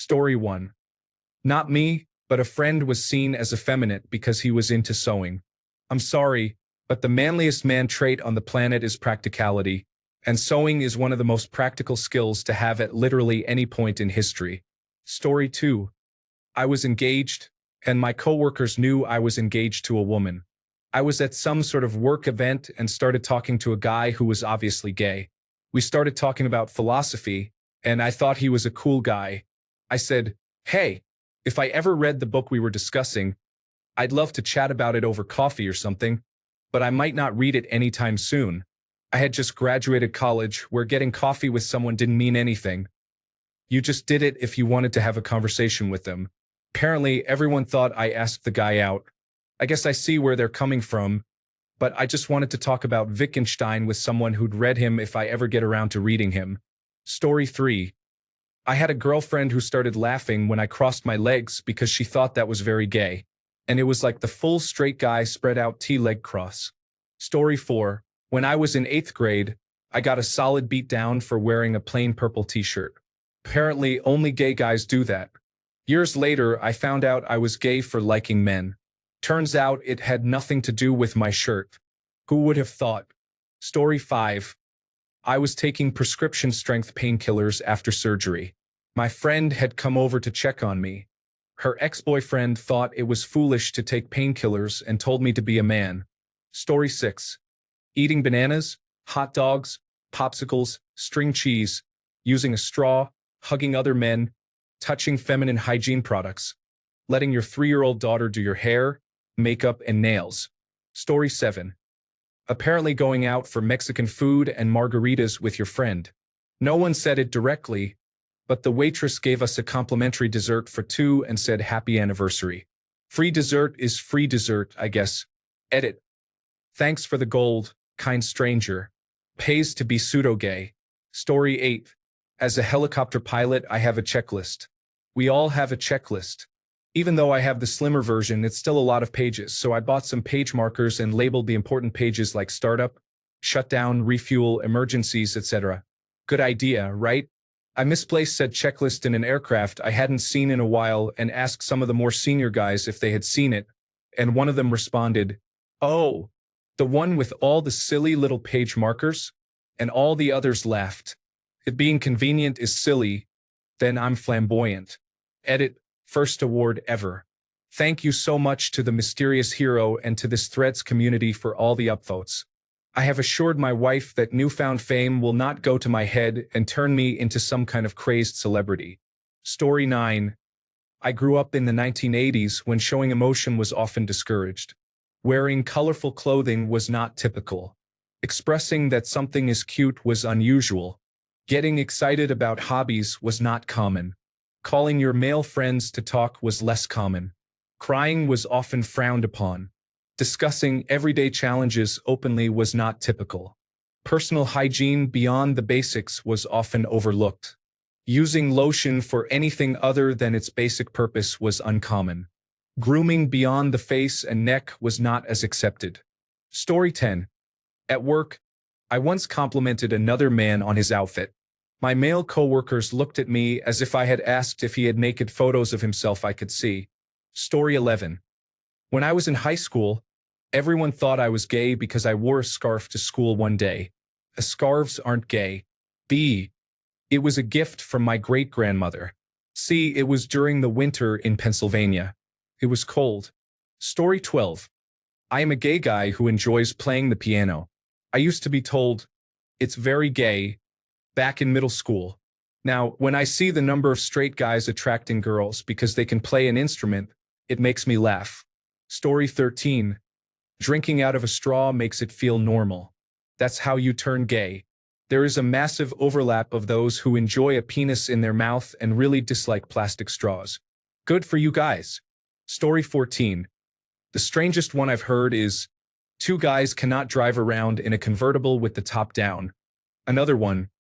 Story 1. Not me, but a friend was seen as effeminate because he was into sewing. I'm sorry, but the manliest man trait on the planet is practicality, and sewing is one of the most practical skills to have at literally any point in history. Story 2. I was engaged, and my coworkers knew I was engaged to a woman. I was at some sort of work event and started talking to a guy who was obviously gay. We started talking about philosophy, and I thought he was a cool guy. I said, "Hey, if I ever read the book we were discussing, I'd love to chat about it over coffee or something, but I might not read it anytime soon." I had just graduated college, where getting coffee with someone didn't mean anything. You just did it if you wanted to have a conversation with them. Apparently, everyone thought I asked the guy out. I guess I see where they're coming from, but I just wanted to talk about Wittgenstein with someone who'd read him if I ever get around to reading him. Story 3. I had a girlfriend who started laughing when I crossed my legs because she thought that was very gay, and it was like the full straight guy spread out T-leg cross. Story 4. When I was in 8th grade, I got a solid beat down for wearing a plain purple t-shirt. Apparently, only gay guys do that. Years later, I found out I was gay for liking men. Turns out it had nothing to do with my shirt. Who would have thought? Story 5. I was taking prescription strength painkillers after surgery. My friend had come over to check on me. Her ex-boyfriend thought it was foolish to take painkillers and told me to be a man. Story 6. Eating bananas, hot dogs, popsicles, string cheese, using a straw, hugging other men, touching feminine hygiene products, letting your 3-year-old daughter do your hair, makeup, and nails. Story 7. Apparently going out for Mexican food and margaritas with your friend. No one said it directly, but the waitress gave us a complimentary dessert for 2 and said happy anniversary. Free dessert is free dessert, I guess. Edit. Thanks for the gold, kind stranger. Pays to be pseudo-gay. Story 8. As a helicopter pilot, I have a checklist. We all have a checklist. Even though I have the slimmer version, it's still a lot of pages, so I bought some page markers and labeled the important pages like startup, shutdown, refuel, emergencies, etc. Good idea, right? I misplaced said checklist in an aircraft I hadn't seen in a while and asked some of the more senior guys if they had seen it, and one of them responded, "Oh, the one with all the silly little page markers?" And all the others laughed. If being convenient is silly, then I'm flamboyant. Edit. First award ever. Thank you so much to the mysterious hero and to this Threads community for all the upvotes. I have assured my wife that newfound fame will not go to my head and turn me into some kind of crazed celebrity. Story 9. I grew up in the 1980s when showing emotion was often discouraged. Wearing colorful clothing was not typical. Expressing that something is cute was unusual. Getting excited about hobbies was not common. Calling your male friends to talk was less common. Crying was often frowned upon. Discussing everyday challenges openly was not typical. Personal hygiene beyond the basics was often overlooked. Using lotion for anything other than its basic purpose was uncommon. Grooming beyond the face and neck was not as accepted. Story 10. At work, I once complimented another man on his outfit. My male coworkers looked at me as if I had asked if he had naked photos of himself I could see. Story 11. When I was in high school, everyone thought I was gay because I wore a scarf to school one day. Scarves aren't gay. B. It was a gift from my great-grandmother. C. It was during the winter in Pennsylvania. It was cold. Story 12. I am a gay guy who enjoys playing the piano. I used to be told, "It's very gay," back in middle school. Now, when I see the number of straight guys attracting girls because they can play an instrument, it makes me laugh. Story 13. Drinking out of a straw makes it feel normal. That's how you turn gay. There is a massive overlap of those who enjoy a penis in their mouth and really dislike plastic straws. Good for you guys. Story 14. The strangest one I've heard is, 2 guys cannot drive around in a convertible with the top down. Another one,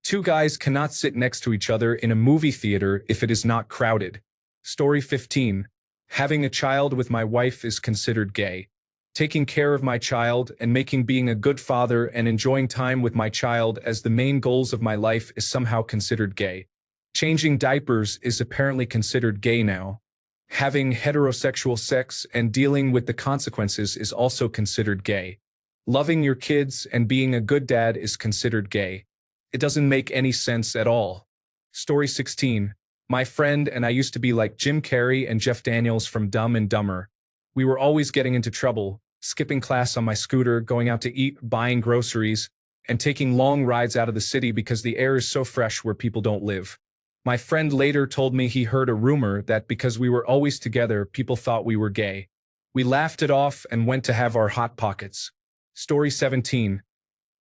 2 guys cannot sit next to each other in a movie theater if it is not crowded. Story 15. Having a child with my wife is considered gay. Taking care of my child and making being a good father and enjoying time with my child as the main goals of my life is somehow considered gay. Changing diapers is apparently considered gay now. Having heterosexual sex and dealing with the consequences is also considered gay. Loving your kids and being a good dad is considered gay. It doesn't make any sense at all. Story 16. My friend and I used to be like Jim Carrey and Jeff Daniels from Dumb and Dumber. We were always getting into trouble, skipping class on my scooter, going out to eat, buying groceries, and taking long rides out of the city because the air is so fresh where people don't live. My friend later told me he heard a rumor that because we were always together, people thought we were gay. We laughed it off and went to have our Hot Pockets. Story 17.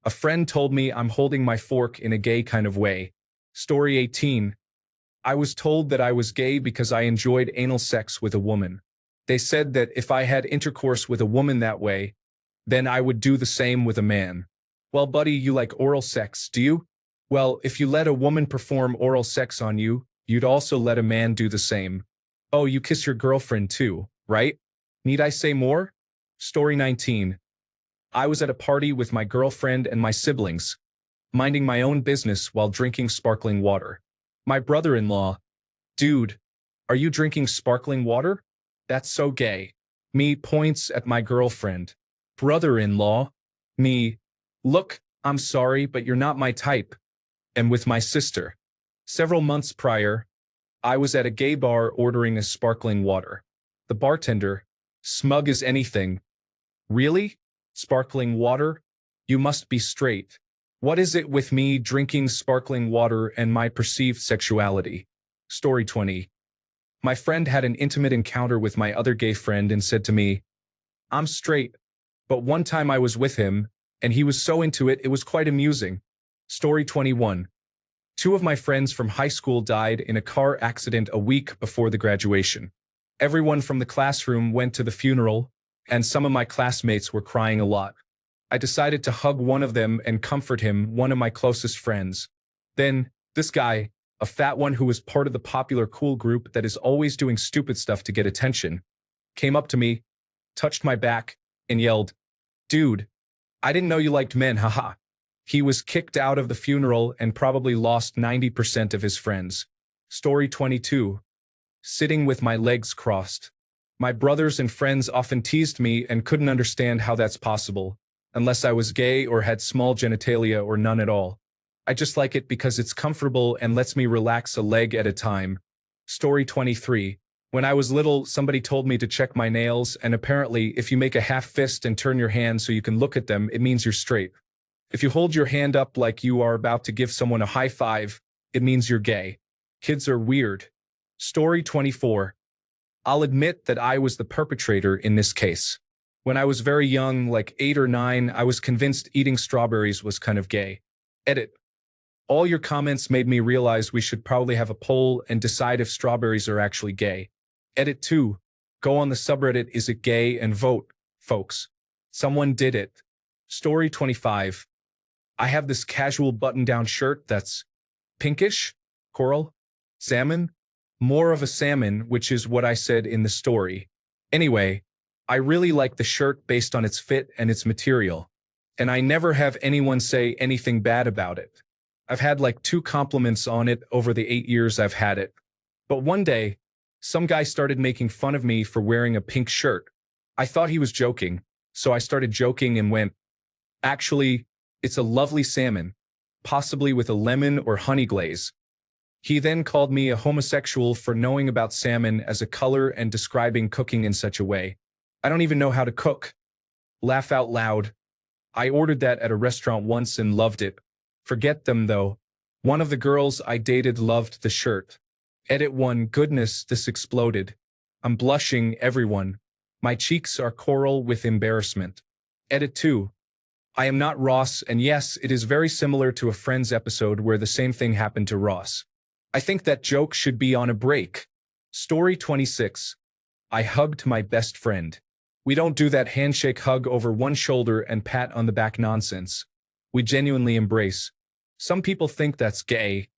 A friend told me I'm holding my fork in a gay kind of way. Story 18. I was told that I was gay because I enjoyed anal sex with a woman. They said that if I had intercourse with a woman that way, then I would do the same with a man. Well, buddy, you like oral sex, do you? Well, if you let a woman perform oral sex on you, you'd also let a man do the same. Oh, you kiss your girlfriend too, right? Need I say more? Story 19. I was at a party with my girlfriend and my siblings, minding my own business while drinking sparkling water. My brother-in-law, dude, are you drinking sparkling water? That's so gay. Me points at my girlfriend. Brother-in-law, me, look, I'm sorry, but you're not my type. And with my sister. Several months prior, I was at a gay bar ordering a sparkling water. The bartender, smug as anything. Really? Sparkling water? You must be straight. What is it with me drinking sparkling water and my perceived sexuality? Story 20. My friend had an intimate encounter with my other gay friend and said to me, I'm straight, but one time I was with him, and he was so into it, it was quite amusing. Story 21. Two of my friends from high school died in a car accident a week before the graduation. Everyone from the classroom went to the funeral, and some of my classmates were crying a lot. I decided to hug one of them and comfort him, one of my closest friends. Then, this guy, a fat one who was part of the popular cool group that is always doing stupid stuff to get attention, came up to me, touched my back, and yelled, Dude, I didn't know you liked men, haha. He was kicked out of the funeral and probably lost 90% of his friends. Story 22. Sitting with my legs crossed. My brothers and friends often teased me and couldn't understand how that's possible, unless I was gay or had small genitalia or none at all. I just like it because it's comfortable and lets me relax a leg at a time. Story 23. When I was little, somebody told me to check my nails, and apparently, if you make a half fist and turn your hand so you can look at them, it means you're straight. If you hold your hand up like you are about to give someone a high five, it means you're gay. Kids are weird. Story 24. I'll admit that I was the perpetrator in this case. When I was very young, like 8 or 9, I was convinced eating strawberries was kind of gay. Edit. All your comments made me realize we should probably have a poll and decide if strawberries are actually gay. Edit 2. Go on the subreddit Is It Gay and vote, folks. Someone did it. Story 25. I have this casual button-down shirt that's pinkish, coral, salmon, more of a salmon, which is what I said in the story. Anyway, I really like the shirt based on its fit and its material, and I never have anyone say anything bad about it. I've had like 2 compliments on it over the 8 years I've had it. But one day, some guy started making fun of me for wearing a pink shirt. I thought he was joking, so I started joking and went, Actually, it's a lovely salmon, possibly with a lemon or honey glaze. He then called me a homosexual for knowing about salmon as a color and describing cooking in such a way. I don't even know how to cook. Laugh out loud. I ordered that at a restaurant once and loved it. Forget them though. One of the girls I dated loved the shirt. Edit 1. Goodness, this exploded. I'm blushing, everyone. My cheeks are coral with embarrassment. Edit 2. I am not Ross, and yes, it is very similar to a Friends episode where the same thing happened to Ross. I think that joke should be on a break. Story 26. I hugged my best friend. We don't do that handshake hug over one shoulder and pat on the back nonsense. We genuinely embrace. Some people think that's gay,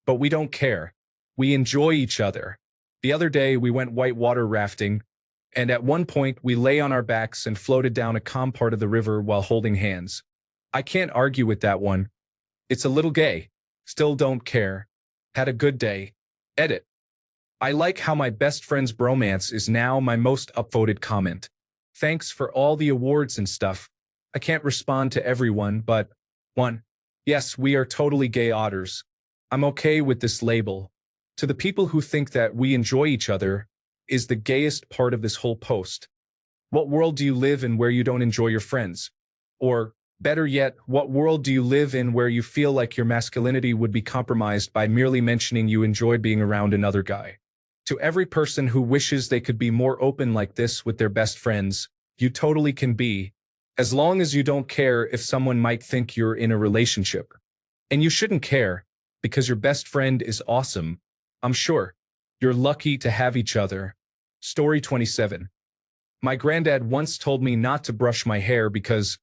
but we don't care. We enjoy each other. The other day we went whitewater rafting, and at one point we lay on our backs and floated down a calm part of the river while holding hands. I can't argue with that one. It's a little gay. Still don't care. Had a good day. Edit. I like how my best friend's bromance is now my most upvoted comment. Thanks for all the awards and stuff. I can't respond to everyone, but 1. Yes, we are totally gay otters. I'm okay with this label. To the people who think that we enjoy each other is the gayest part of this whole post. What world do you live in where you don't enjoy your friends? Or, better yet, what world do you live in where you feel like your masculinity would be compromised by merely mentioning you enjoy being around another guy? To every person who wishes they could be more open like this with their best friends, you totally can be, as long as you don't care if someone might think you're in a relationship. And you shouldn't care, because your best friend is awesome. I'm sure. You're lucky to have each other. Story 27. My granddad once told me not to brush my hair because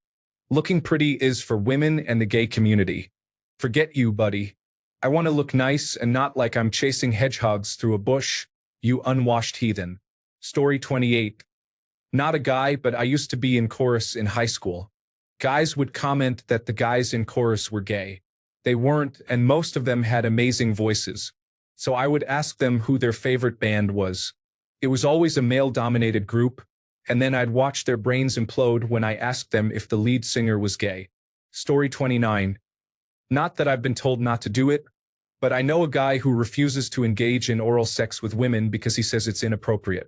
looking pretty is for women and the gay community. Forget you, buddy. I want to look nice and not like I'm chasing hedgehogs through a bush, you unwashed heathen. Story 28. Not a guy, but I used to be in chorus in high school. Guys would comment that the guys in chorus were gay. They weren't, and most of them had amazing voices. So I would ask them who their favorite band was. It was always a male-dominated group, and then I'd watch their brains implode when I asked them if the lead singer was gay. Story 29. Not that I've been told not to do it, but I know a guy who refuses to engage in oral sex with women because he says it's inappropriate.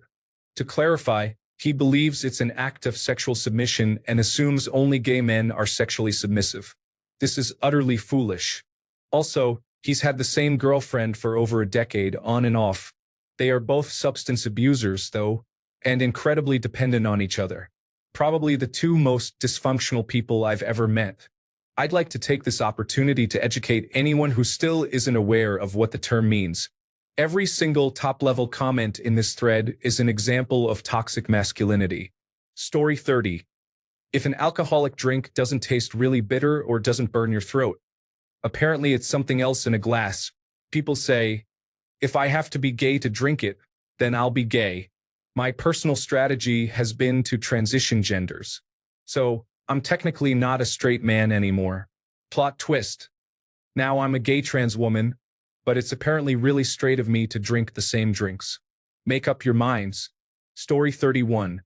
To clarify, he believes it's an act of sexual submission and assumes only gay men are sexually submissive. This is utterly foolish. Also, he's had the same girlfriend for over a decade, on and off. They are both substance abusers, though, and incredibly dependent on each other. Probably the two most dysfunctional people I've ever met. I'd like to take this opportunity to educate anyone who still isn't aware of what the term means. Every single top-level comment in this thread is an example of toxic masculinity. Story 30. If an alcoholic drink doesn't taste really bitter or doesn't burn your throat, apparently it's something else in a glass. People say, if I have to be gay to drink it, then I'll be gay. My personal strategy has been to transition genders. So, I'm technically not a straight man anymore. Plot twist. Now I'm a gay trans woman, but it's apparently really straight of me to drink the same drinks. Make up your minds. Story 31.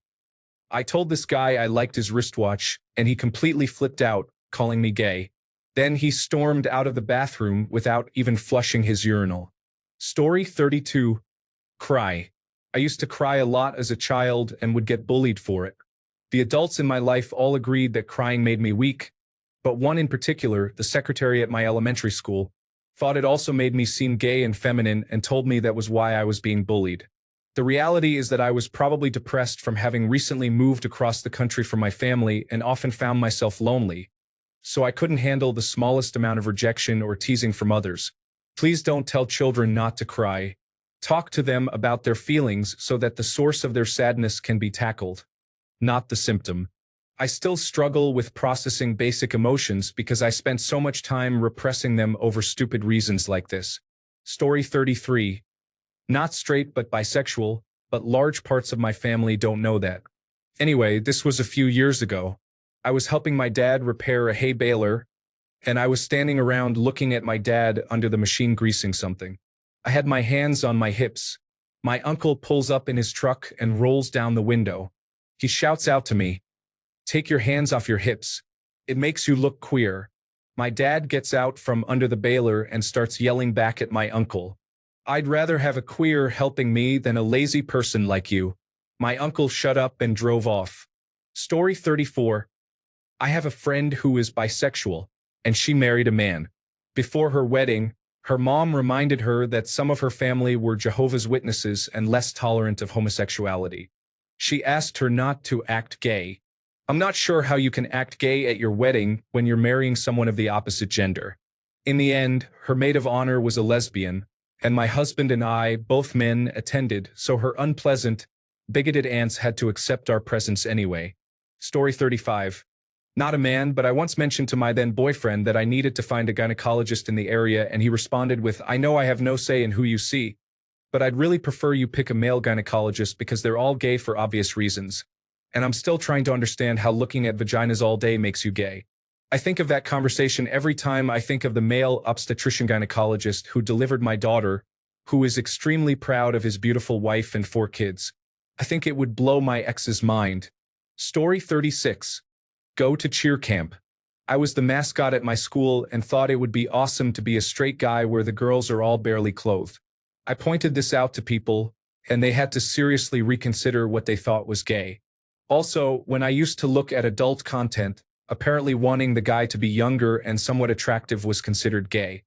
I told this guy I liked his wristwatch, and he completely flipped out, calling me gay. Then he stormed out of the bathroom without even flushing his urinal. Story 32. Cry. I used to cry a lot as a child and would get bullied for it. The adults in my life all agreed that crying made me weak, but one in particular, the secretary at my elementary school, thought it also made me seem gay and feminine and told me that was why I was being bullied. The reality is that I was probably depressed from having recently moved across the country from my family and often found myself lonely, so I couldn't handle the smallest amount of rejection or teasing from others. Please don't tell children not to cry. Talk to them about their feelings so that the source of their sadness can be tackled, not the symptom. I still struggle with processing basic emotions because I spent so much time repressing them over stupid reasons like this. Story 33. Not straight but bisexual, but large parts of my family don't know that. Anyway, this was a few years ago. I was helping my dad repair a hay baler, and I was standing around looking at my dad under the machine greasing something. I had my hands on my hips. My uncle pulls up in his truck and rolls down the window. He shouts out to me, "Take your hands off your hips. It makes you look queer." My dad gets out from under the baler and starts yelling back at my uncle, "I'd rather have a queer helping me than a lazy person like you." My uncle shut up and drove off. Story 34. I have a friend who is bisexual, and she married a man. Before her wedding, her mom reminded her that some of her family were Jehovah's Witnesses and less tolerant of homosexuality. She asked her not to act gay. I'm not sure how you can act gay at your wedding when you're marrying someone of the opposite gender. In the end, her maid of honor was a lesbian, and my husband and I, both men, attended, so her unpleasant, bigoted aunts had to accept our presence anyway. Story 35. Not a man, but I once mentioned to my then boyfriend that I needed to find a gynecologist in the area, and he responded with, "I know I have no say in who you see, but I'd really prefer you pick a male gynecologist because they're all gay for obvious reasons. And I'm still trying to understand how looking at vaginas all day makes you gay." I think of that conversation every time I think of the male obstetrician gynecologist who delivered my daughter, who is extremely proud of his beautiful wife and 4 kids. I think it would blow my ex's mind. Story 36. Go to cheer camp. I was the mascot at my school and thought it would be awesome to be a straight guy where the girls are all barely clothed. I pointed this out to people, and they had to seriously reconsider what they thought was gay. Also, when I used to look at adult content, apparently wanting the guy to be younger and somewhat attractive was considered gay.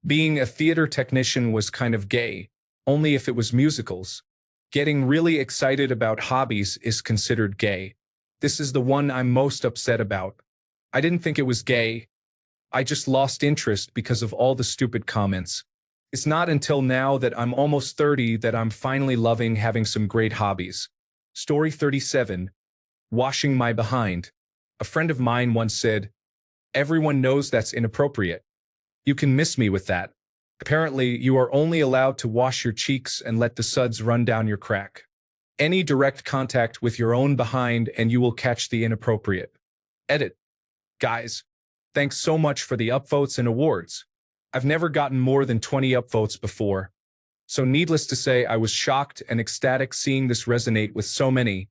Being a theater technician was kind of gay, only if it was musicals. Getting really excited about hobbies is considered gay. This is the one I'm most upset about. I didn't think it was gay. I just lost interest because of all the stupid comments. It's not until now that I'm almost 30 that I'm finally loving having some great hobbies. Story 37. Washing my behind. A friend of mine once said, "Everyone knows that's inappropriate. You can miss me with that. Apparently, you are only allowed to wash your cheeks and let the suds run down your crack. Any direct contact with your own behind and you will catch the inappropriate." Edit. Guys, thanks so much for the upvotes and awards. I've never gotten more than 20 upvotes before. So needless to say, I was shocked and ecstatic seeing this resonate with so many,